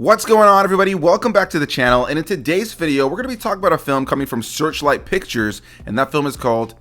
What's going on, everybody? Welcome back to the channel, and in today's video we're going to be talking about a film coming from Searchlight Pictures, and that film is called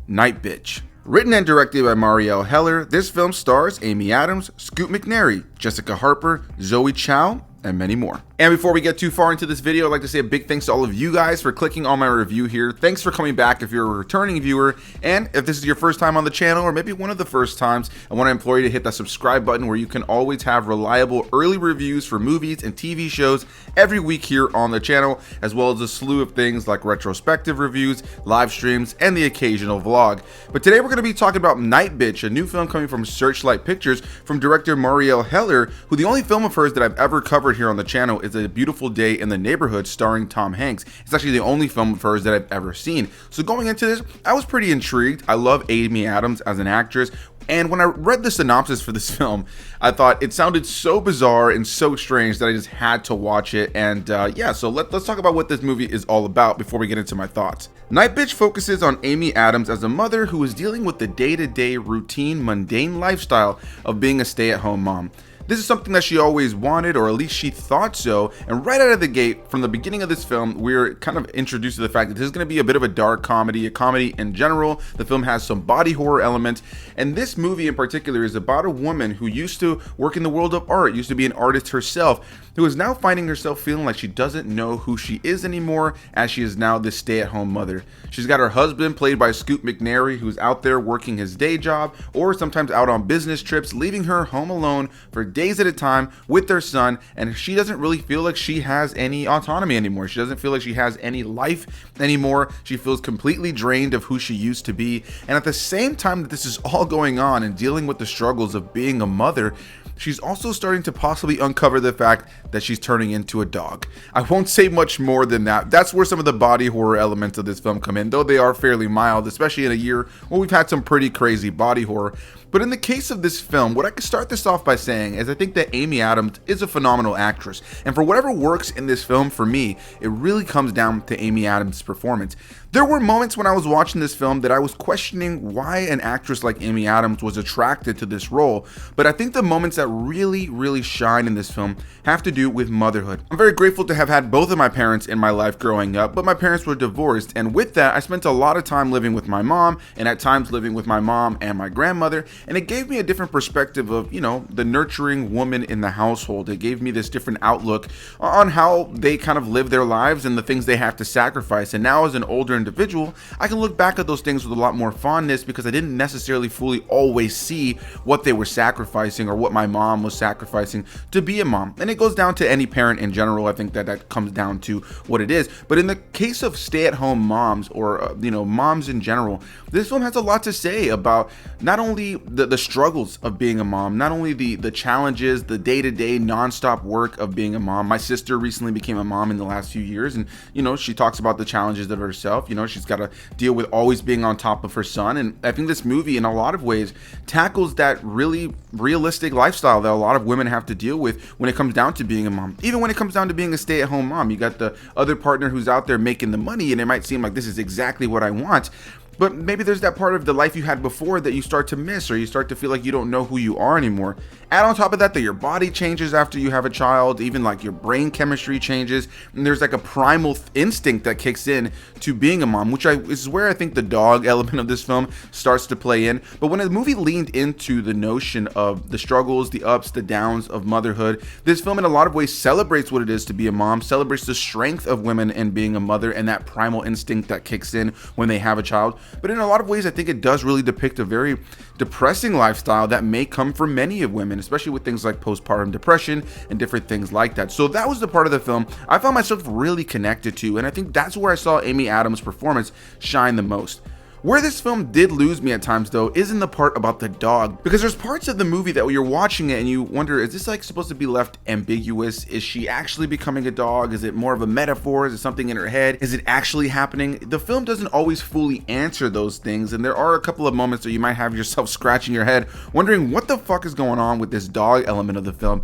Nightbitch. Written and directed by Marielle Heller, this film stars Amy Adams, Scoot McNairy, Jessica Harper, Zoe Chow, and many more. And before we get too far into this video, I'd like to say a big thanks to all of you guys for clicking on my review here. Thanks for coming back if you're a returning viewer, and if this is your first time on the channel, or maybe one of the first times, I want to implore you to hit that subscribe button where you can always have reliable early reviews for movies and TV shows every week here on the channel, as well as a slew of things like retrospective reviews, live streams, and the occasional vlog. But today we're going to be talking about Nightbitch, a new film coming from Searchlight Pictures from director Marielle Heller, who the only film of hers that I've ever covered here on the channel is A Beautiful Day in the Neighborhood starring Tom Hanks. It's actually the only film of hers that I've ever seen. So going into this, I was pretty intrigued. I love Amy Adams as an actress. And when I read the synopsis for this film, I thought it sounded so bizarre and so strange that I just had to watch it. And yeah, so let's talk about what this movie is all about before we get into my thoughts. Nightbitch focuses on Amy Adams as a mother who is dealing with the day-to-day routine, mundane lifestyle of being a stay-at-home mom. This is something that she always wanted, or at least she thought so, and right out of the gate, from the beginning of this film, we're kind of introduced to the fact that this is going to be a bit of a dark comedy, a comedy in general. The film has some body horror elements, and this movie in particular is about a woman who used to work in the world of art, used to be an artist herself, who is now finding herself feeling like she doesn't know who she is anymore, as she is now this stay-at-home mother. She's got her husband, played by Scoot McNairy, who's out there working his day job, or sometimes out on business trips, leaving her home alone for days at a time with their son, and she doesn't really feel like she has any autonomy anymore. She doesn't feel like she has any life anymore. She feels completely drained of who she used to be, and at the same time that this is all going on and dealing with the struggles of being a mother, she's also starting to possibly uncover the fact that she's turning into a dog. I won't say much more than that. That's where some of the body horror elements of this film come in, though they are fairly mild, especially in a year where we've had some pretty crazy body horror. But in the case of this film, what I could start this off by saying is I think that Amy Adams is a phenomenal actress. And for whatever works in this film for me, it really comes down to Amy Adams' performance. There were moments when I was watching this film that I was questioning why an actress like Amy Adams was attracted to this role, but I think the moments that really shine in this film have to do with motherhood. I'm very grateful to have had both of my parents in my life growing up, but my parents were divorced, and with that I spent a lot of time living with my mom, and at times living with my mom and my grandmother, and it gave me a different perspective of, you know, the nurturing woman in the household. It gave me this different outlook on how they kind of live their lives and the things they have to sacrifice. And now as an older individual, I can look back at those things with a lot more fondness because I didn't necessarily fully always see what they were sacrificing or what my mom was sacrificing to be a mom. And it goes down to any parent in general. I think that comes down to what it is. But in the case of stay-at-home moms, or you know, moms in general, this film has a lot to say about not only the struggles of being a mom, not only the challenges, the day-to-day non-stop work of being a mom. My sister recently became a mom in the last few years, and you know, she talks about the challenges of herself. You know, she's got to deal with always being on top of her son, and I think this movie in a lot of ways tackles that really realistic lifestyle that a lot of women have to deal with when it comes down to being a mom. Even when it comes down to being a stay-at-home mom, you got the other partner who's out there making the money, and it might seem like this is exactly what I want, but maybe there's that part of the life you had before that you start to miss, or you start to feel like you don't know who you are anymore. Add on top of that your body changes after you have a child, even like your brain chemistry changes, and there's like a primal instinct that kicks in to being a mom, which is where I think the dog element of this film starts to play in. But when a movie leaned into the notion of the struggles, the ups, the downs of motherhood, this film in a lot of ways celebrates what it is to be a mom, celebrates the strength of women in being a mother and that primal instinct that kicks in when they have a child. But in a lot of ways, I think it does really depict a very depressing lifestyle that may come for many of women, especially with things like postpartum depression and different things like that. So that was the part of the film I found myself really connected to, and I think that's where I saw Amy Adams' performance shine the most. Where this film did lose me at times, though, is in the part about the dog, because there's parts of the movie that when you're watching it and you wonder, is this like supposed to be left ambiguous? Is she actually becoming a dog? Is it more of a metaphor? Is it something in her head? Is it actually happening? The film doesn't always fully answer those things, and there are a couple of moments where you might have yourself scratching your head wondering what the fuck is going on with this dog element of the film.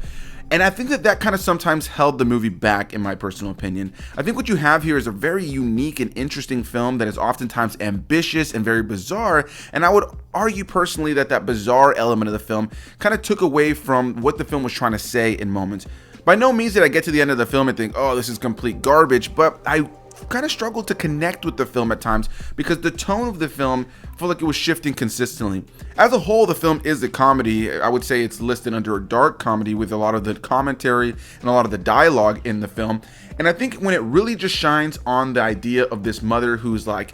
And I think that kind of sometimes held the movie back, in my personal opinion. I think what you have here is a very unique and interesting film that is oftentimes ambitious and very bizarre, and I would argue personally that bizarre element of the film kind of took away from what the film was trying to say in moments. By no means did I get to the end of the film and think, oh, this is complete garbage, but I kind of struggled to connect with the film at times because the tone of the film felt like it was shifting consistently. As a whole, the film is a comedy. I would say it's listed under a dark comedy with a lot of the commentary and a lot of the dialogue in the film. And I think when it really just shines on the idea of this mother who's like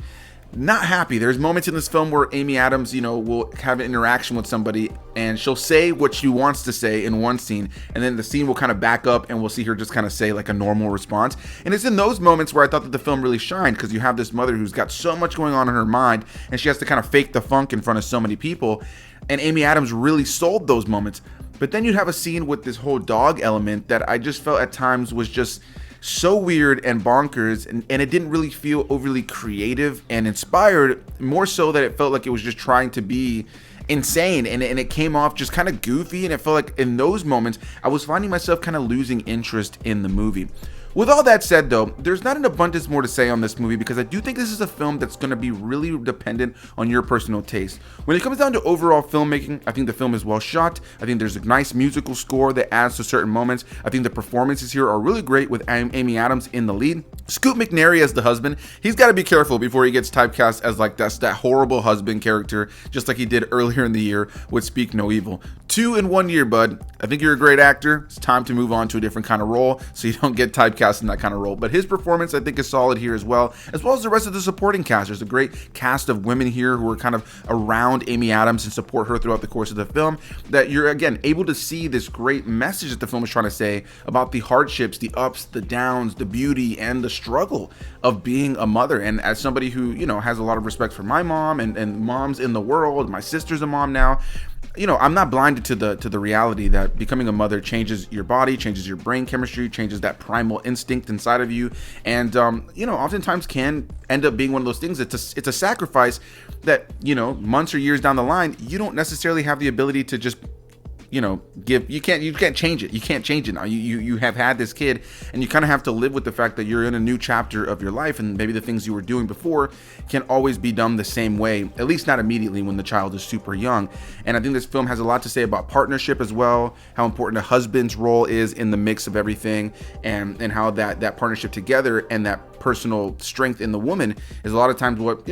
not happy. There's moments in this film where Amy Adams, will have an interaction with somebody and she'll say what she wants to say in one scene, and then the scene will kind of back up and we'll see her just kind of say like a normal response. And it's in those moments where I thought that the film really shined, because you have this mother who's got so much going on in her mind and she has to kind of fake the funk in front of so many people, and Amy Adams really sold those moments. But then you'd have a scene with this whole dog element that I just felt at times was just so weird and bonkers, and it didn't really feel overly creative and inspired, more so that it felt like it was just trying to be insane, and it came off just kind of goofy, and it felt like in those moments I was finding myself kind of losing interest in the movie. With all that said though, there's not an abundance more to say on this movie, because I do think this is a film that's going to be really dependent on your personal taste. When it comes down to overall filmmaking, I think the film is well shot. I think there's a nice musical score that adds to certain moments. I think the performances here are really great with Amy Adams in the lead. Scoot McNairy as the husband, he's got to be careful before he gets typecast as like that horrible husband character, just like he did earlier in the year with Speak No Evil. 2 in 1 year, bud. I think you're a great actor. It's time to move on to a different kind of role so you don't get typecast in that kind of role. But his performance, I think, is solid here as well as the rest of the supporting cast. There's a great cast of women here who are kind of around Amy Adams and support her throughout the course of the film, that you're again able to see this great message that the film is trying to say about the hardships, the ups, the downs, the beauty, and the struggle of being a mother. And as somebody who has a lot of respect for my mom and moms in the world, my sister's a mom now, I'm not blinded to the reality that becoming a mother changes your body, changes your brain chemistry, changes that primal instinct inside of you, and oftentimes can end up being one of those things. It's a sacrifice that months or years down the line you don't necessarily have the ability to just give. You can't change it. You can't change it now. You have had this kid, and you kind of have to live with the fact that you're in a new chapter of your life, and maybe the things you were doing before can't always be done the same way, at least not immediately when the child is super young. And I think this film has a lot to say about partnership as well, how important a husband's role is in the mix of everything, and how that partnership together and that personal strength in the woman is a lot of times what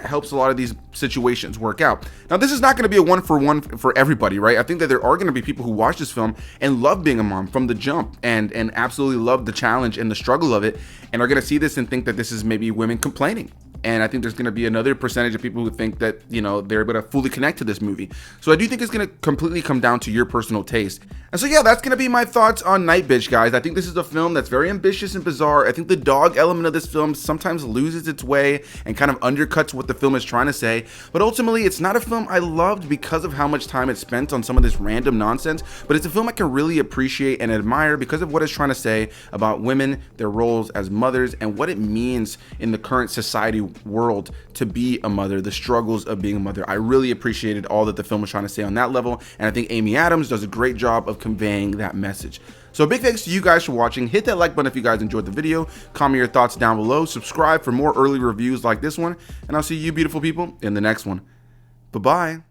helps a lot of these situations work out. Now, this is not going to be a one-for-one for everybody, right? I think that there are going to be people who watch this film and love being a mom from the jump, and absolutely love the challenge and the struggle of it, and are going to see this and think that this is maybe women complaining. And I think there's going to be another percentage of people who think that, they're able to fully connect to this movie. So I do think it's going to completely come down to your personal taste. And so, yeah, that's going to be my thoughts on Nightbitch, guys. I think this is a film that's very ambitious and bizarre. I think the dog element of this film sometimes loses its way and kind of undercuts what the film is trying to say. But ultimately, it's not a film I loved because of how much time it spent on some of this random nonsense. But it's a film I can really appreciate and admire because of what it's trying to say about women, their roles as mothers, and what it means in the current society world to be a mother, the struggles of being a mother. I really appreciated all that the film was trying to say on that level, and I think Amy Adams does a great job of conveying that message. So a big thanks to you guys for watching. Hit that like button if you guys enjoyed the video, comment your thoughts down below, subscribe for more early reviews like this one, and I'll see you beautiful people in the next one. Bye-bye.